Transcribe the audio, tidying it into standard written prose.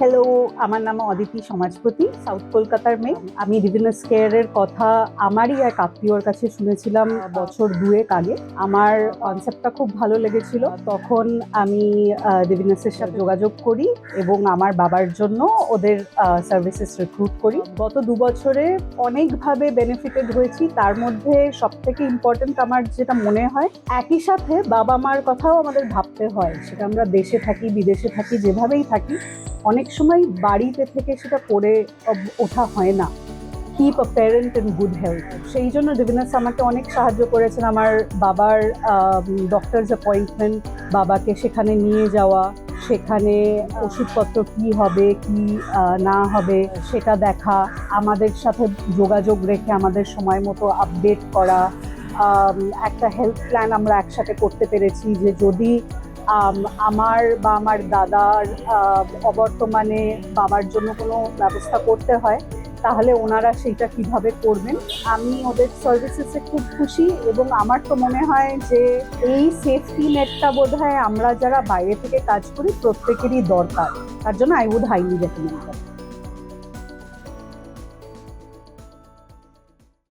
Hello, আমার নাম অদিতি সমাজপতি, south কলকাতার মেয়ে। আমি ডিভিনাস কেয়ারের কথা আমারই এক আত্মীয়র কাছে শুনেছিলাম বছর 2 আগে। আমার কনসেপ্টটা খুব ভালো লেগেছিল। তখন আমি ডিভিনাসের সাথে যোগাযোগ করি এবং আমার বাবার জন্য ওদের সার্ভিসেস রিক্রুট করি। গত 2 বছরে অনেকভাবে বেনিফিটেড হয়েছি। তার মধ্যে সবথেকে ইম্পর্টেন্ট আমার যেটা মনে হয়, একই সাথে বাবা মার কথাও আমাদের ভাবতে হয়। সেটা আমরা দেশে থাকি, বিদেশে থাকি, যেভাবেই থাকি, অনেক সময় বাড়িতে থেকে সেটা করে ওঠা হয় না। Keep a parent in good health. সেই জন্য ডিভিনাস আমাকে অনেক সাহায্য করেছেন। আমার বাবার ডক্টরস অ্যাপয়েন্টমেন্ট, বাবাকে সেখানে নিয়ে যাওয়া, সেখানে ওষুধপত্র কি হবে কি না হবে সেটা দেখা, আমাদের সাথে যোগাযোগ রেখে আমাদের সময় মতো আপডেট করা। একটা হেলথ প্ল্যান আমরা একসাথে করতে পেরেছি যে যদি আমার বা আমার দাদার অবর্তমানে বাবার জন্য কোনো ব্যবস্থা করতে হয়, তাহলে ওনারা সেইটা কিভাবে করবেন। আমি ওদের সার্ভিসেসে খুব খুশি এবং আমার তো মনে হয় যে এই সেফটি নেটটা বোধহয় আমরা যারা বাইরে থেকে কাজ করি প্রত্যেকেরই দরকার। তার জন্য আই উড হাইলি রেকমেন্ড।